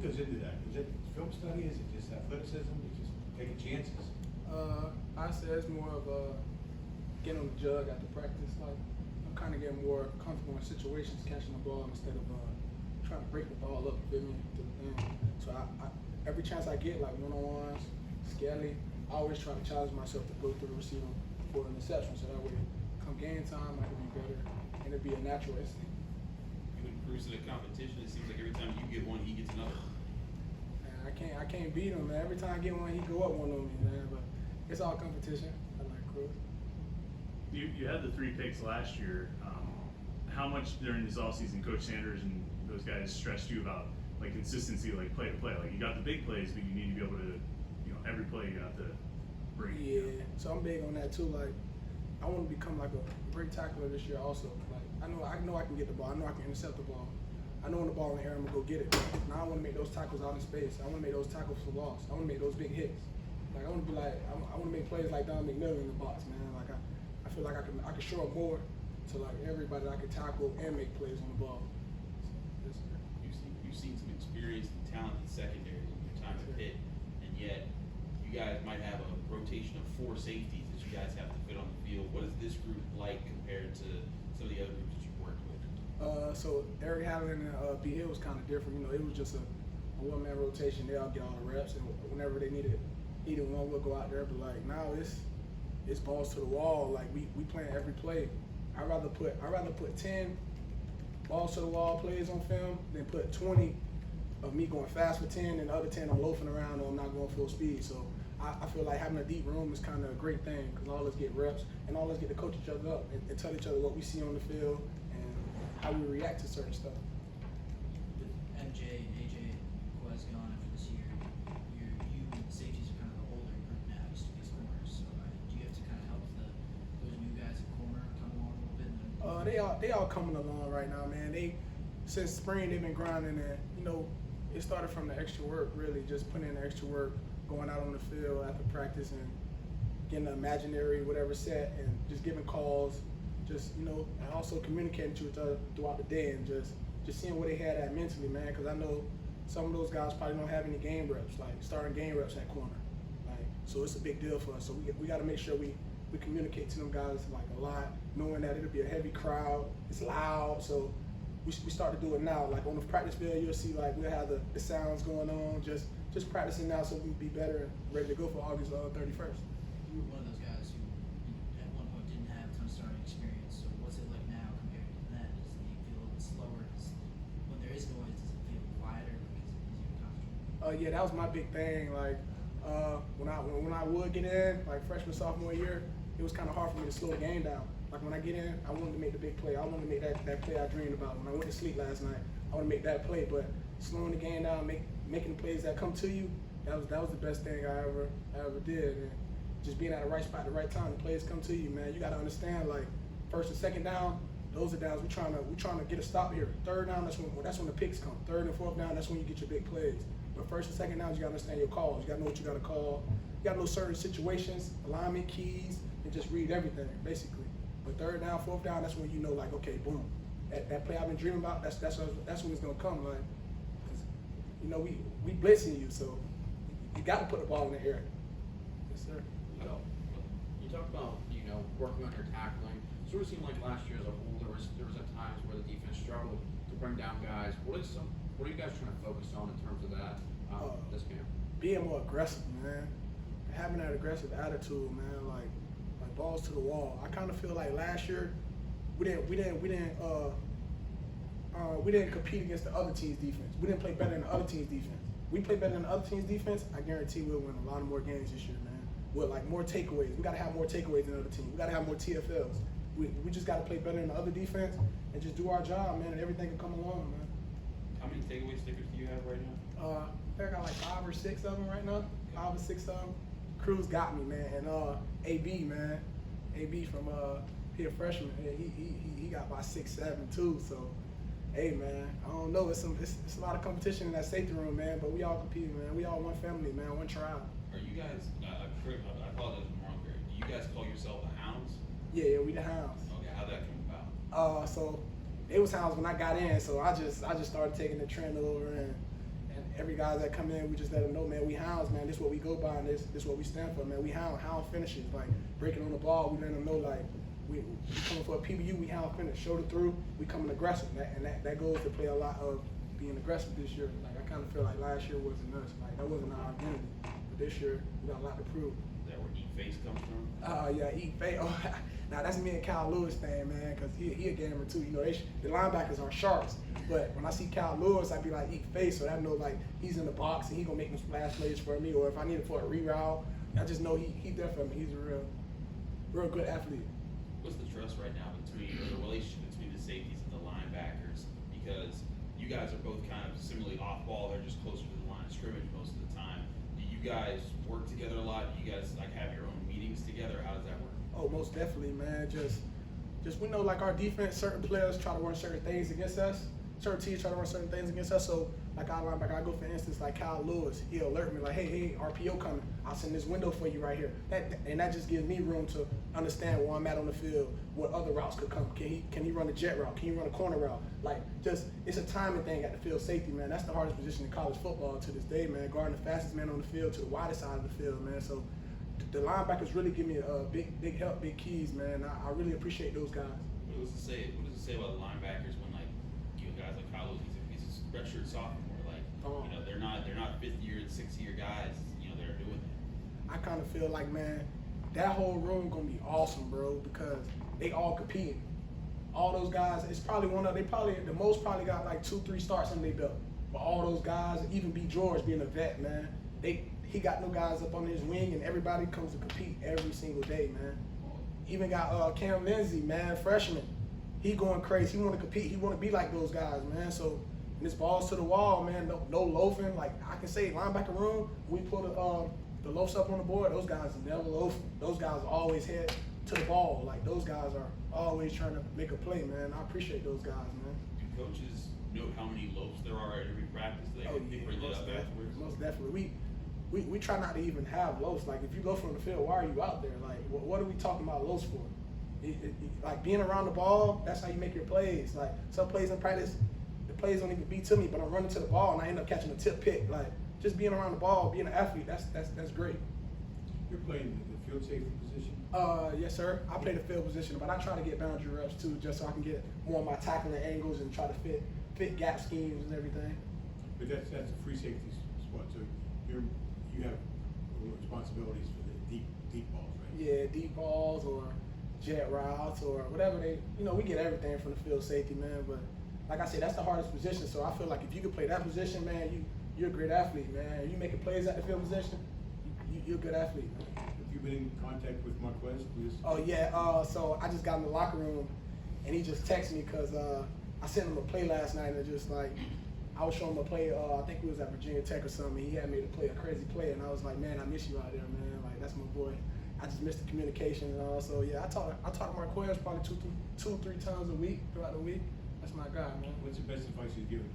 goes into that? Is it film study? Is it just athleticism? Is it just taking chances? I say it's more of getting on the jug after practice. Like I'm kind of getting more comfortable in situations, catching the ball instead of trying to break the ball up, feel me, to the thing. So I every chance I get, like one-on-ones, scaly, I always try to challenge myself to go through the receiver for an interception. So that way, come game time, I can be better, and it'd be a natural instinct. You improve the competition. It seems like every time you get one, he gets another. Man, I can't beat him, man. Every time I get one, he go up one on me, man. But it's all competition. I like Cruz. You had the 3 picks last year. How much during this offseason, Coach Sanders and those guys stressed you about like consistency, like play to play? Like you got the big plays, but you need to be able to, every play you have to bring. Yeah, so I'm big on that too. Like I want to become like a great tackler this year also. Like I know I can get the ball. I know I can intercept the ball. I know when the ball in the air, I'm gonna go get it. Now I want to make those tackles out in space. I want to make those tackles for loss. I want to make those big hits. Like I want to be like I want to make plays like Don McMillan in the box, man. Like I feel like I can show up more to like everybody that I can tackle and make plays on the ball. You've seen some experienced and talented secondary in your time at Pitt, and yet you guys might have a rotation of 4 safeties that you guys have to fit on the field. What is this group like compared to some of the other groups that you've worked with? So Eric Hallen and B. Hill was kind of different. It was just a one-man rotation. They all get all the reps, and whenever they needed one, we'll go out there. But like now, it's balls to the wall. Like we playing every play. I'd rather put 10 balls to the wall plays on film than put 20 of me going fast for 10 and the other 10 I'm loafing around or I'm not going full speed. So I feel like having a deep room is kind of a great thing because all of us get reps and all of us get to coach each other up and tell each other what we see on the field and how we react to certain stuff. With MJ and AJ Quez gone after this year, you and the safeties are kind of the older group now, used to be as corners. So do you have to kind of help those new guys at corner come along a little bit? They all coming along right now, man. Since spring they've been grinding and it started from the extra work really, just putting in the extra work, going out on the field after practice and getting the imaginary whatever set and just giving calls, just and also communicating to each other throughout the day and just seeing where they had at mentally, man. Because I know some of those guys probably don't have any game reps, like starting game reps at corner, like so it's a big deal for us. So we got to make sure we communicate to them guys like a lot, knowing that it'll be a heavy crowd, it's loud, so we start to do it now. Like on the practice field, you'll see like we'll have the sounds going on, just practicing now so we'll be better and ready to go for August 31st. You were one of those guys who at one point didn't have a ton of starting experience, so what's it like now compared to then? Does the game feel a little bit slower? When there is noise, does it feel quieter? Is it easier to concentrate? Yeah, that was my big thing. Like when I would get in, like freshman, sophomore year, it was kind of hard for me to slow the game down. Like when I get in, I wanted to make the big play. I wanted to make that play I dreamed about. When I went to sleep last night, I want to make that play. But slowing the game down, making the plays that come to you, that was the best thing I ever did. And just being at the right spot at the right time, the plays come to you, man. You got to understand, like first and second down, those are downs we're trying to get a stop here. Third down, that's when the picks come. Third and fourth down, that's when you get your big plays. But first and second downs, you got to understand your calls. You got to know what you got to call. You got to know certain situations, alignment, keys, and just read everything, basically. But third down, fourth down, that's when you know, like, okay, boom. That play I've been dreaming about, that's when it's gonna come, like, 'cause, we blitzing you, so you got to put the ball in the air. Yes, sir. You talked about working on your tackling. Sort of seemed like last year as a whole there was at times where the defense struggled to bring down guys. What are you guys trying to focus on in terms of that this camp? Being more aggressive, man. Having that aggressive attitude, man. Like balls to the wall. I kind of feel like last year we didn't compete against the other team's defense. We didn't play better than the other team's defense. We play better than the other team's defense, I guarantee we'll win a lot of more games this year, man. With like more takeaways. We got to have more takeaways than the other team. We got to have more TFLs. We just got to play better than the other defense and just do our job, man, and everything can come along, man. How many takeaway stickers do you have right now? I think I got like 5 or 6 of them right now. 5 or 6 of them. Cruz got me, man, and AB, man. AB from he a freshman. He got about 6, 7 too. So, hey, man, I don't know. It's a lot of competition in that safety room, man. But we all compete, man. We all one family, man. One tribe. Are you guys? I apologize if I'm wrong here. Do you guys call yourself the Hounds? Yeah, we the Hounds. Okay, how'd that come about? So it was Hounds when I got in. So I just started taking the trend over, every guy that come in, we just let them know, man, we hounds, man. This is what we go by, and this what we stand for, man. We hound finishes, like breaking on the ball. We let them know, like we coming for a PBU, we hound finish, shoulder through. We coming aggressive, and that goes to play a lot of being aggressive this year. Like I kind of feel like last year wasn't us, like that wasn't our identity. But this year we got a lot to prove. Is that where Eat Face comes from? Yeah, eat face. Oh, now that's me and Kyle Lewis thing, man, because he a gamer too. You know, the linebackers are sharks. But when I see Kyle Lewis, I be like, eat face, so I know like he's in the box and he gonna make them splash plays for me. Or if I need it for a reroute, I just know he there for me. He's a real good athlete. What's the trust right now between, or the relationship between the safeties and the linebackers? Because you guys are both kind of similarly off ball. They're just closer to the line of scrimmage most of the time. Do you guys work together a lot? Do you guys like have your own meetings together? How does that work? Oh, most definitely, man. Just we know like our defense, certain players try to run certain things against us. Certain teams try to run certain things against us. So like our linebacker, I go for instance like Kyle Lewis. He'll alert me like, hey, RPO coming. I'll send this window for you right here. That just gives me room to understand where I'm at on the field, what other routes could come. Can he run a jet route? Can he run a corner route? Like just it's a timing thing at the field safety, man. That's the hardest position in college football to this day, man. Guarding the fastest man on the field to the widest side of the field, man. So the linebackers really give me a big help, big keys, man. I really appreciate those guys. What does it say about the linebackers when like you guys like Kyle Lewis, he's a redshirt sophomore, like you know they're not 5th year and 6th year guys, you know, they're doing it. I kind of feel like, man, that whole room gonna be awesome, bro, because they all competing. All those guys, it's probably the most probably got like 2-3 starts under their belt. But all those guys, even B. George being a vet, man, he got no guys up on his wing, and everybody comes to compete every single day, man. Even got Cam Lindsey, man, freshman. He going crazy. He want to compete. He want to be like those guys, man. So when it's balls to the wall, man, no loafing. Like I can say, linebacker room, we put the loafs up on the board. Those guys never loafing. Those guys always head to the ball. Like those guys are always trying to make a play, man. I appreciate those guys, man. Do coaches note how many lopes there are at every practice? They bring that up afterwards. Most definitely. We try not to even have loafs. Like if you loaf on the field, why are you out there? Like what are we talking about loafs for? Like being around the ball, that's how you make your plays. Like some plays in practice, the plays don't even be to me, but I'm running to the ball and I end up catching a tip pick. Like just being around the ball, being an athlete, that's great. You're playing the field safety position? Yes, sir. I play the field position, but I try to get boundary reps too, just so I can get more of my tackling angles and try to fit gap schemes and everything. But that's a free safety spot, so you have responsibilities for the deep balls, right? Yeah, deep balls or jet routes or whatever we get everything from the field safety, man. But like I said, that's the hardest position. So I feel like if you can play that position, man, you're a great athlete, man. You making plays at the field position, you're a good athlete, man. Have you been in contact with Marquez? Oh yeah, so I just got in the locker room and he just texted me because I sent him a play last night and just like I was showing him a play, I think it was at Virginia Tech or something. He had me to play a crazy play and I was like, man, I miss you out there, man. Like that's my boy. I just missed the communication and all. So yeah, I talk to Marquez probably 2-3 times a week throughout the week. That's my guy, man. What's the best advice he's given?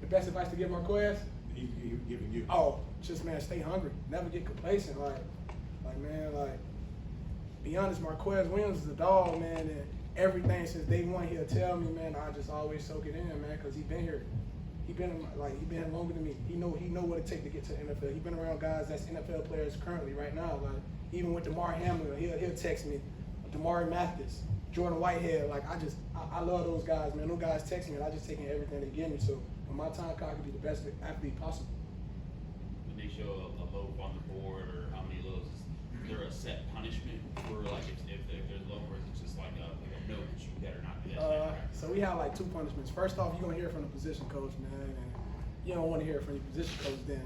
The best advice to give Marquez? He's giving you. Oh, just man, stay hungry. Never get complacent. Like be honest, Marquez Williams is a dog, man, and everything since day one he'll tell me, man. I just always soak it in, man, because he been here. He been here longer than me. He know what it takes to get to the NFL. He been around guys that's NFL players currently right now. Like even with DeMar Hamlin, he'll text me, Damari Mathis, Jordan Whitehead. Like I love those guys, man. Those guys text me, and I just take in everything they give me. So when my time comes, I can be the best athlete possible. When they show a loaf on the board or how many loaves, is there a set punishment for like if there's low, or is it just like a no that you better not do that? So we have like 2 punishments. First off, you're gonna hear it from the position coach, man, and you don't want to hear it from your position coach then.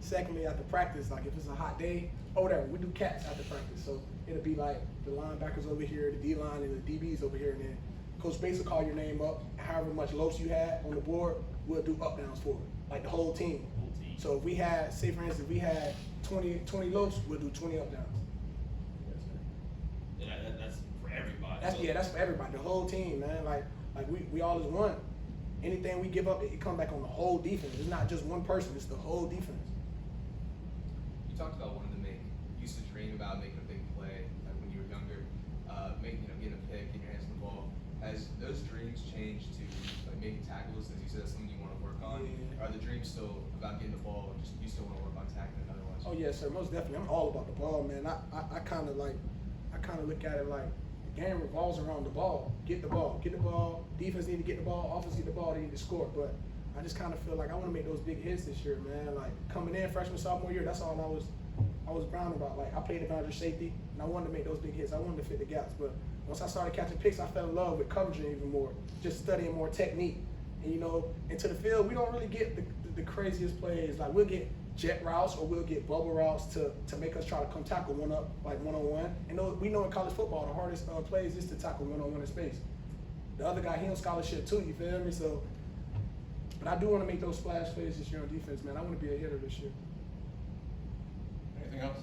Secondly, after practice, like if it's a hot day or whatever, we do cats after practice. So it'll be like the linebackers over here, the D-line, and the DBs over here, and then Coach Bates will call your name up. However much loafs you had on the board, we'll do up downs for it, like the whole team. So if we had, say for instance, if we had 20 loafs, we'll do 20 up downs. That's for everybody. That's for everybody, the whole team, man. Like we all is one. Anything we give up, it come back on the whole defense. It's not just one person; it's the whole defense. You talked about wanting to used to dream about making a big play when you were younger, getting a pick, getting your hands on the ball. Has those dreams changed change to like making tackles? As you said, that's something you want to work on. Yeah. Are the dreams still about getting the ball? Just you still want to work on tackling otherwise? Oh yes, sir, most definitely. I'm all about the ball, man. I kind of look at it like the game revolves around the ball. Get the ball. Defense need to get the ball. Offense need the ball. They need to score. But I just kind of feel like I want to make those big hits this year, man. Like coming in freshman, sophomore year, that's all I was brown about. Like I played the boundary safety, and I wanted to make those big hits. I wanted to fit the gaps. But once I started catching picks, I fell in love with coverage even more. Just studying more technique. And into the field, we don't really get the craziest plays. Like we'll get jet routes or we'll get bubble routes to make us try to come tackle one up, like one-on-one. And we know in college football, the hardest plays is to tackle one-on-one in space. The other guy, he on scholarship too, you feel me? So, but I do want to make those splash plays this year on defense, man. I want to be a hitter this year. Anything else?